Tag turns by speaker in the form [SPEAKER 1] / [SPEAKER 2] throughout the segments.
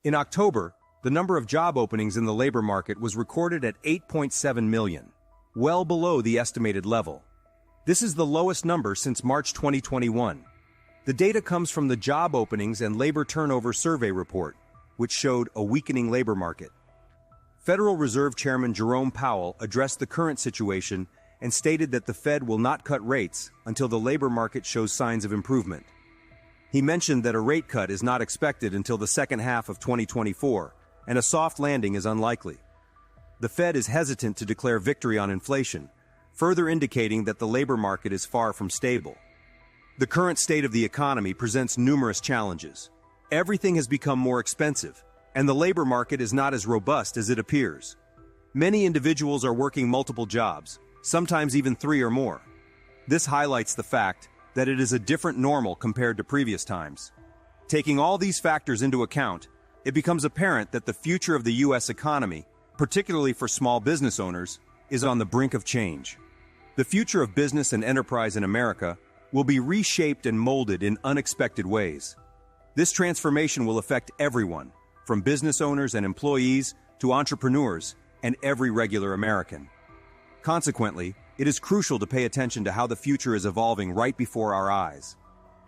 [SPEAKER 1] In October, the number of job openings in the labor market was recorded at 8.7 million, well below the estimated level. This is the lowest number since March 2021. The data comes from the Job Openings and Labor Turnover Survey report, which showed a weakening labor market. Federal Reserve Chairman Jerome Powell addressed the current situation and stated that the Fed will not cut rates until the labor market shows signs of improvement. He mentioned that a rate cut is not expected until the second half of 2024, and a soft landing is unlikely. The Fed is hesitant to declare victory on inflation, further indicating that the labor market is far from stable. The current state of the economy presents numerous challenges. Everything has become more expensive, and the labor market is not as robust as it appears. Many individuals are working multiple jobs, sometimes even 3 or more. This highlights the fact that it is a different normal compared to previous times. Taking all these factors into account, it becomes apparent that the future of the U.S. economy, particularly for small business owners, is on the brink of change. The future of business and enterprise in America will be reshaped and molded in unexpected ways. This transformation will affect everyone, from business owners and employees to entrepreneurs and every regular American. Consequently, it is crucial to pay attention to how the future is evolving right before our eyes.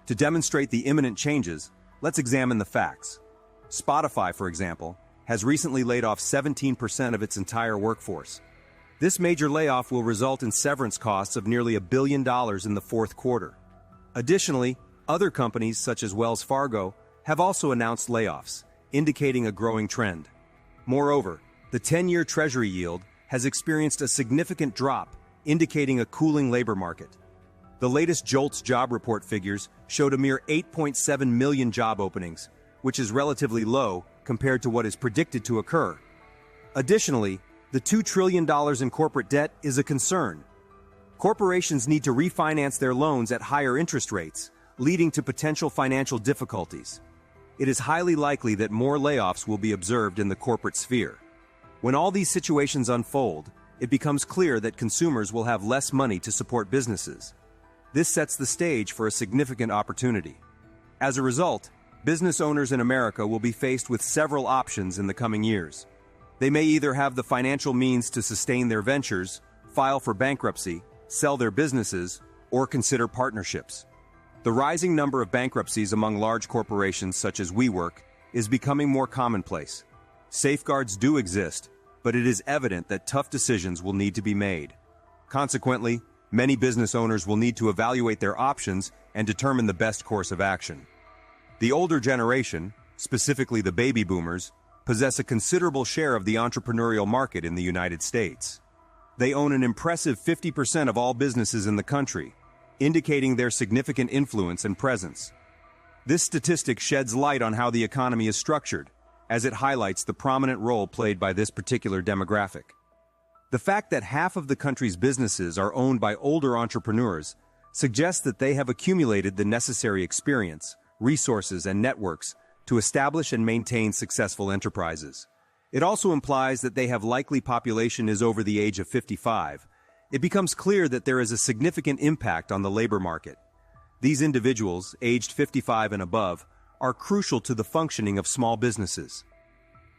[SPEAKER 1] To demonstrate the imminent changes, let's examine the facts. Spotify, for example, has recently laid off 17% of its entire workforce. This major layoff will result in severance costs of nearly $1 billion in the fourth quarter. Additionally, other companies such as Wells Fargo have also announced layoffs, indicating a growing trend. Moreover, the 10-year Treasury yield has experienced a significant drop, indicating a cooling labor market. The latest JOLTS job report figures showed a mere 8.7 million job openings, which is relatively low compared to what is predicted to occur. Additionally, the $2 trillion in corporate debt is a concern. Corporations need to refinance their loans at higher interest rates, leading to potential financial difficulties. It is highly likely that more layoffs will be observed in the corporate sphere. When all these situations unfold, it becomes clear that consumers will have less money to support businesses. This sets the stage for a significant opportunity. As a result, business owners in America will be faced with several options in the coming years. They may either have the financial means to sustain their ventures, file for bankruptcy, sell their businesses, or consider partnerships. The rising number of bankruptcies among large corporations such as WeWork is becoming more commonplace. Safeguards do exist, but it is evident that tough decisions will need to be made. Consequently, many business owners will need to evaluate their options and determine the best course of action. The older generation, specifically the baby boomers, possess a considerable share of the entrepreneurial market in the United States. They own an impressive 50% of all businesses in the country, indicating their significant influence and presence. This statistic sheds light on how the economy is structured, as it highlights the prominent role played by this particular demographic. The fact that half of the country's businesses are owned by older entrepreneurs suggests that they have accumulated the necessary experience, resources, and networks to establish and maintain successful enterprises. It also implies that they have likely population is over the age of 55. It becomes clear that there is a significant impact on the labor market. These individuals, aged 55 and above, are crucial to the functioning of small businesses.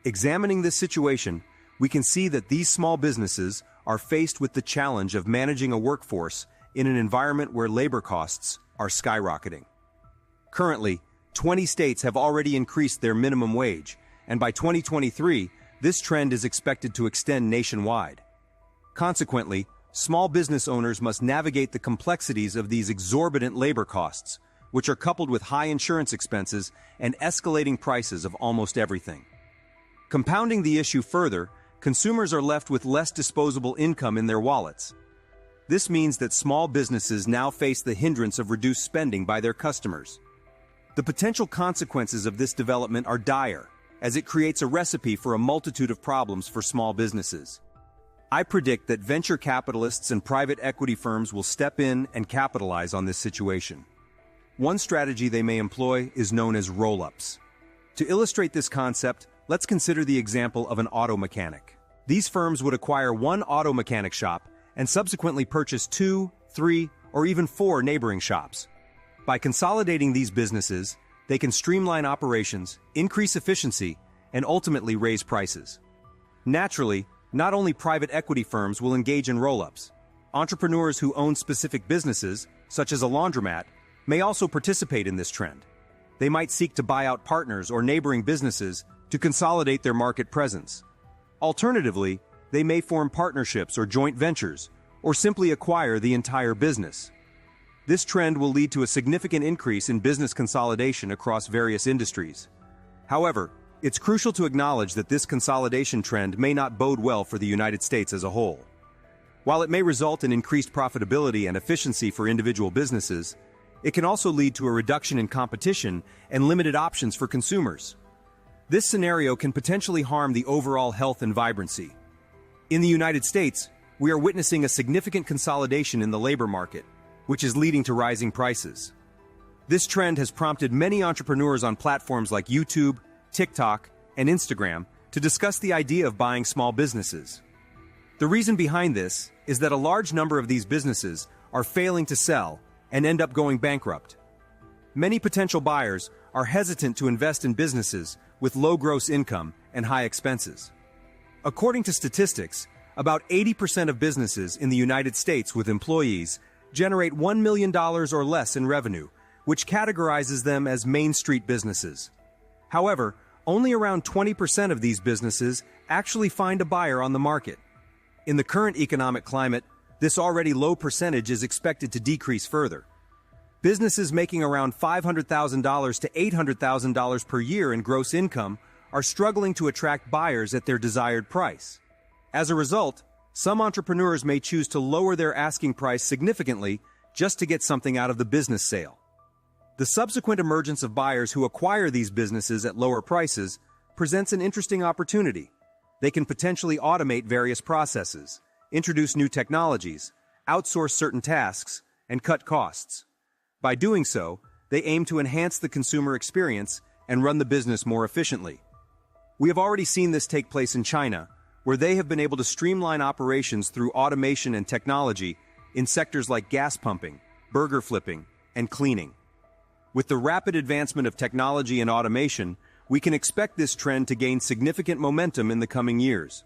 [SPEAKER 1] Examining this situation, we can see that these small businesses are faced with the challenge of managing a workforce in an environment where labor costs are skyrocketing. Currently, 20 states have already increased their minimum wage, and by 2023, this trend is expected to extend nationwide. Consequently, small business owners must navigate the complexities of these exorbitant labor costs, which are coupled with high insurance expenses and escalating prices of almost everything. Compounding the issue further, consumers are left with less disposable income in their wallets. This means that small businesses now face the hindrance of reduced spending by their customers. The potential consequences of this development are dire, as it creates a recipe for a multitude of problems for small businesses. I predict that venture capitalists and private equity firms will step in and capitalize on this situation. One strategy they may employ is known as roll-ups. To illustrate this concept, let's consider the example of an auto mechanic. These firms would acquire one auto mechanic shop and subsequently purchase 2, 3, or even 4 neighboring shops. By consolidating these businesses, they can streamline operations, increase efficiency, and ultimately raise prices. Naturally, not only private equity firms will engage in roll-ups. Entrepreneurs who own specific businesses, such as a laundromat, may also participate in this trend. They might seek to buy out partners or neighboring businesses to consolidate their market presence. Alternatively, they may form partnerships or joint ventures, or simply acquire the entire business. This trend will lead to a significant increase in business consolidation across various industries. However, it's crucial to acknowledge that this consolidation trend may not bode well for the United States as a whole. While it may result in increased profitability and efficiency for individual businesses, it can also lead to a reduction in competition and limited options for consumers. This scenario can potentially harm the overall health and vibrancy. In the United States, we are witnessing a significant consolidation in the labor market, which is leading to rising prices. This trend has prompted many entrepreneurs on platforms like YouTube, TikTok, and Instagram to discuss the idea of buying small businesses. The reason behind this is that a large number of these businesses are failing to sell and end up going bankrupt. Many potential buyers are hesitant to invest in businesses with low gross income and high expenses. According to statistics, about 80% of businesses in the United States with employees generate $1 million or less in revenue, which categorizes them as Main Street businesses. However, only around 20% of these businesses actually find a buyer on the market. In the current economic climate, this already low percentage is expected to decrease further. Businesses making around $500,000 to $800,000 per year in gross income are struggling to attract buyers at their desired price. As a result, some entrepreneurs may choose to lower their asking price significantly just to get something out of the business sale. The subsequent emergence of buyers who acquire these businesses at lower prices presents an interesting opportunity. They can potentially automate various processes, introduce new technologies, outsource certain tasks, and cut costs. By doing so, they aim to enhance the consumer experience and run the business more efficiently. We have already seen this take place in China, where they have been able to streamline operations through automation and technology in sectors like gas pumping, burger flipping, and cleaning. With the rapid advancement of technology and automation, we can expect this trend to gain significant momentum in the coming years.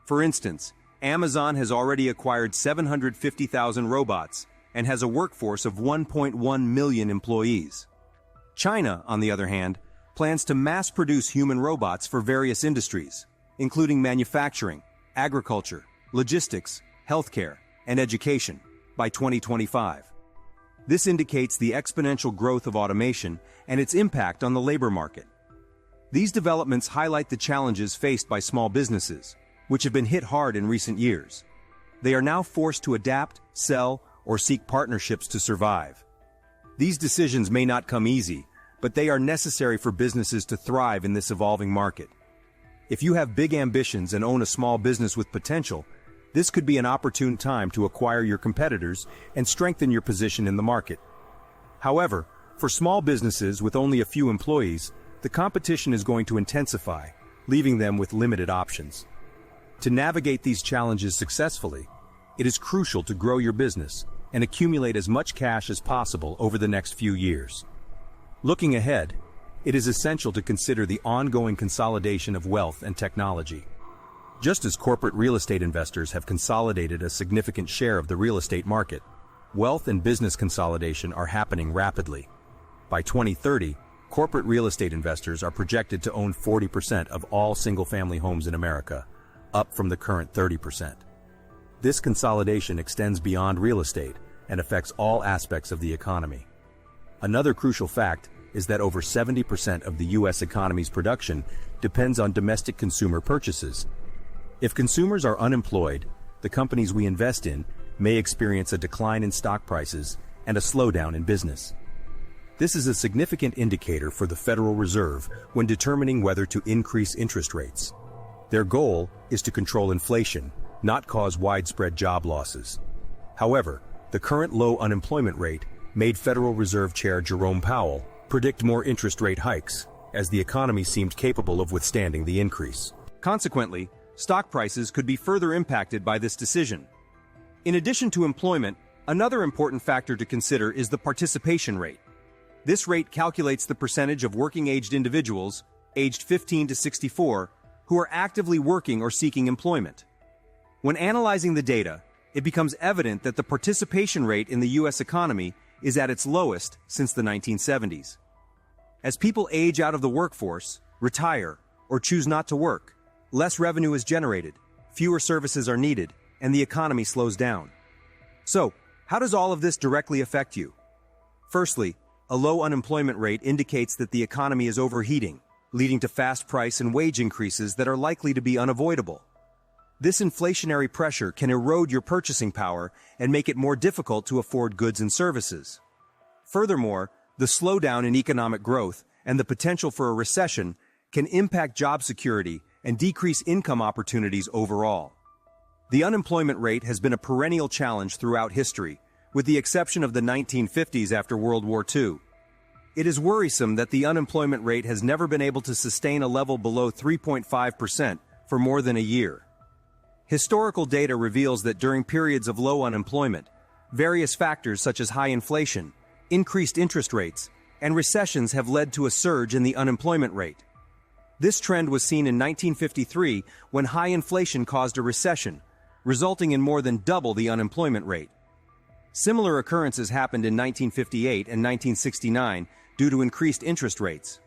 [SPEAKER 1] For instance, Amazon has already acquired 750,000 robots and has a workforce of 1.1 million employees. China, on the other hand, plans to mass-produce human robots for various industries, including manufacturing, agriculture, logistics, healthcare, and education, by 2025. This indicates the exponential growth of automation and its impact on the labor market. These developments highlight the challenges faced by small businesses, which have been hit hard in recent years. They are now forced to adapt, sell, or seek partnerships to survive. These decisions may not come easy, but they are necessary for businesses to thrive in this evolving market. If you have big ambitions and own a small business with potential, this could be an opportune time to acquire your competitors and strengthen your position in the market. However, for small businesses with only a few employees, the competition is going to intensify, leaving them with limited options. To navigate these challenges successfully, it is crucial to grow your business and accumulate as much cash as possible over the next few years. Looking ahead, it is essential to consider the ongoing consolidation of wealth and technology. Just as corporate real estate investors have consolidated a significant share of the real estate market, wealth and business consolidation are happening rapidly. By 2030, corporate real estate investors are projected to own 40% of all single-family homes in America, up from the current 30%. This consolidation extends beyond real estate and affects all aspects of the economy. Another crucial fact is that over 70% of the U.S. economy's production depends on domestic consumer purchases. If consumers are unemployed, the companies we invest in may experience a decline in stock prices and a slowdown in business. This is a significant indicator for the Federal Reserve when determining whether to increase interest rates. Their goal is to control inflation, not cause widespread job losses. However, the current low unemployment rate made Federal Reserve Chair Jerome Powell predict more interest rate hikes, as the economy seemed capable of withstanding the increase. Consequently, stock prices could be further impacted by this decision. In addition to employment, another important factor to consider is the participation rate. This rate calculates the percentage of working-aged individuals, aged 15 to 64, who are actively working or seeking employment. When analyzing the data, it becomes evident that the participation rate in the U.S. economy is at its lowest since the 1970s. As people age out of the workforce, retire, or choose not to work, less revenue is generated, fewer services are needed, and the economy slows down. So, how does all of this directly affect you? Firstly, a low unemployment rate indicates that the economy is overheating, leading to fast price and wage increases that are likely to be unavoidable. This inflationary pressure can erode your purchasing power and make it more difficult to afford goods and services. Furthermore, the slowdown in economic growth and the potential for a recession can impact job security and decrease income opportunities overall. The unemployment rate has been a perennial challenge throughout history, with the exception of the 1950s after World War II. It is worrisome that the unemployment rate has never been able to sustain a level below 3.5% for more than a year. Historical data reveals that during periods of low unemployment, various factors such as high inflation, increased interest rates, and recessions have led to a surge in the unemployment rate. This trend was seen in 1953 when high inflation caused a recession, resulting in more than double the unemployment rate. Similar occurrences happened in 1958 and 1969 due to increased interest rates.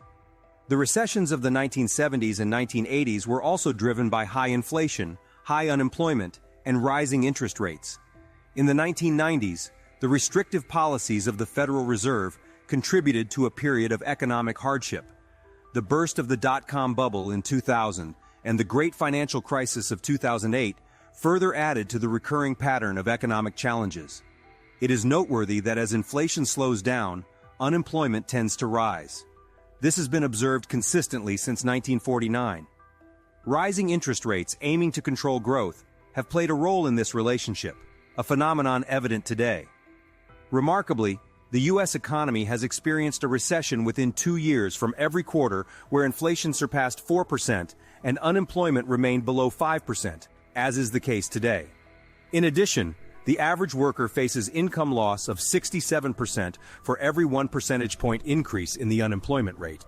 [SPEAKER 1] The recessions of the 1970s and 1980s were also driven by high inflation, high unemployment, and rising interest rates. In the 1990s, the restrictive policies of the Federal Reserve contributed to a period of economic hardship. The burst of the dot-com bubble in 2000 and the great financial crisis of 2008 further added to the recurring pattern of economic challenges. It is noteworthy that as inflation slows down, unemployment tends to rise. This has been observed consistently since 1949. Rising interest rates aiming to control growth have played a role in this relationship, a phenomenon evident today. Remarkably, the U.S. economy has experienced a recession within 2 years from every quarter where inflation surpassed 4% and unemployment remained below 5%, as is the case today. In addition, the average worker faces income loss of 67% for every 1 percentage point increase in the unemployment rate.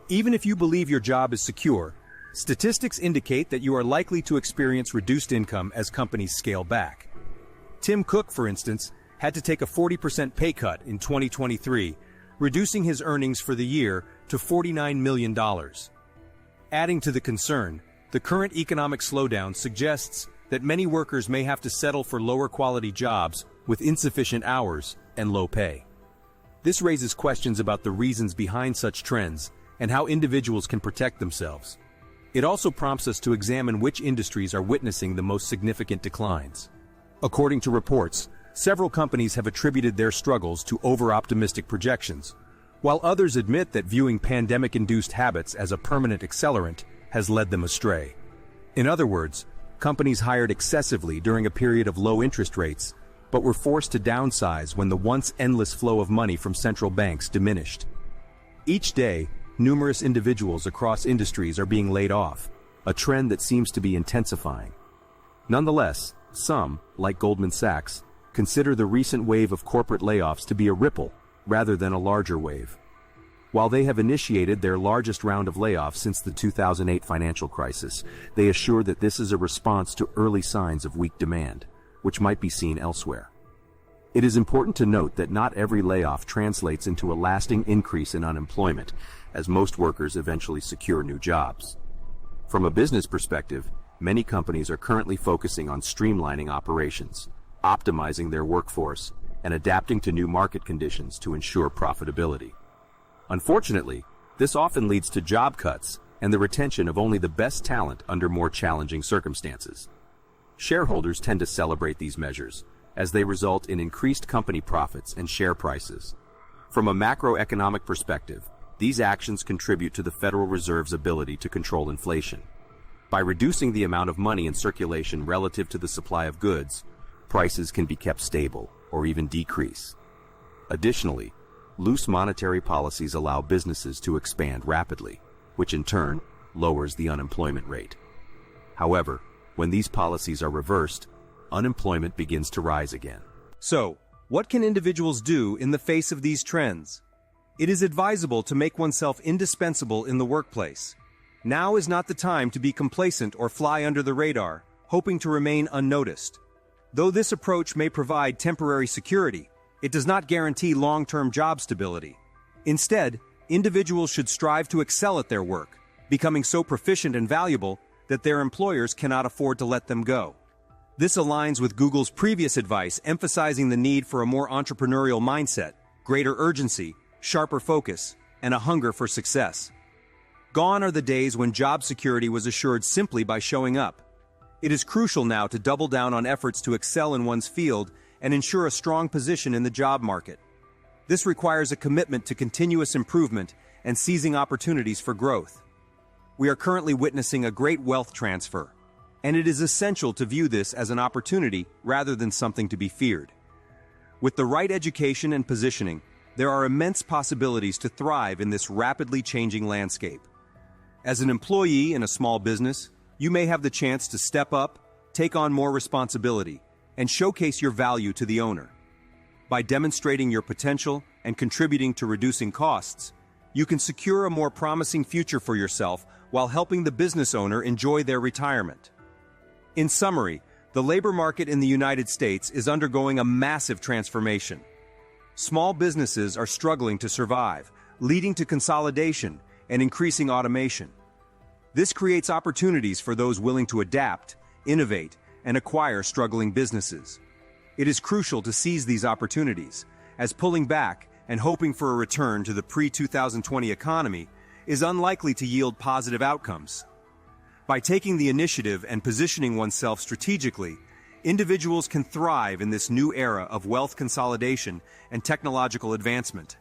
[SPEAKER 1] Even if you believe your job is secure, statistics indicate that you are likely to experience reduced income as companies scale back. Tim Cook, for instance, had to take a 40% pay cut in 2023, reducing his earnings for the year to $49 million. Adding to the concern, the current economic slowdown suggests that many workers may have to settle for lower quality jobs with insufficient hours and low pay. This raises questions about the reasons behind such trends and how individuals can protect themselves. It also prompts us to examine which industries are witnessing the most significant declines. According to reports, several companies have attributed their struggles to over-optimistic projections, while others admit that viewing pandemic-induced habits as a permanent accelerant has led them astray. In other words, companies hired excessively during a period of low interest rates, but were forced to downsize when the once endless flow of money from central banks diminished. Each day, numerous individuals across industries are being laid off, a trend that seems to be intensifying. Nonetheless, some, like Goldman Sachs, consider the recent wave of corporate layoffs to be a ripple rather than a larger wave. While they have initiated their largest round of layoffs since the 2008 financial crisis, they assure that this is a response to early signs of weak demand, which might be seen elsewhere. It is important to note that not every layoff translates into a lasting increase in unemployment, as most workers eventually secure new jobs. From a business perspective, many companies are currently focusing on streamlining operations, optimizing their workforce, and adapting to new market conditions to ensure profitability. Unfortunately, this often leads to job cuts and the retention of only the best talent under more challenging circumstances. Shareholders tend to celebrate these measures, as they result in increased company profits and share prices. From a macroeconomic perspective, these actions contribute to the Federal Reserve's ability to control inflation. By reducing the amount of money in circulation relative to the supply of goods, prices can be kept stable or even decrease. Additionally, loose monetary policies allow businesses to expand rapidly, which in turn lowers the unemployment rate. However, when these policies are reversed, unemployment begins to rise again. So, what can individuals do in the face of these trends? It is advisable to make oneself indispensable in the workplace. Now is not the time to be complacent or fly under the radar, hoping to remain unnoticed. Though this approach may provide temporary security, it does not guarantee long-term job stability. Instead, individuals should strive to excel at their work, becoming so proficient and valuable that their employers cannot afford to let them go. This aligns with Google's previous advice emphasizing the need for a more entrepreneurial mindset, greater urgency, sharper focus, and a hunger for success. Gone are the days when job security was assured simply by showing up. It is crucial now to double down on efforts to excel in one's field and ensure a strong position in the job market. This requires a commitment to continuous improvement and seizing opportunities for growth. We are currently witnessing a great wealth transfer, and it is essential to view this as an opportunity rather than something to be feared. With the right education and positioning, there are immense possibilities to thrive in this rapidly changing landscape. As an employee in a small business, you may have the chance to step up, take on more responsibility, and showcase your value to the owner. By demonstrating your potential and contributing to reducing costs, you can secure a more promising future for yourself while helping the business owner enjoy their retirement. In summary, the labor market in the United States is undergoing a massive transformation. Small businesses are struggling to survive, leading to consolidation and increasing automation. This creates opportunities for those willing to adapt, innovate, and acquire struggling businesses. It is crucial to seize these opportunities, as pulling back and hoping for a return to the pre-2020 economy is unlikely to yield positive outcomes. By taking the initiative and positioning oneself strategically, individuals can thrive in this new era of wealth consolidation and technological advancement.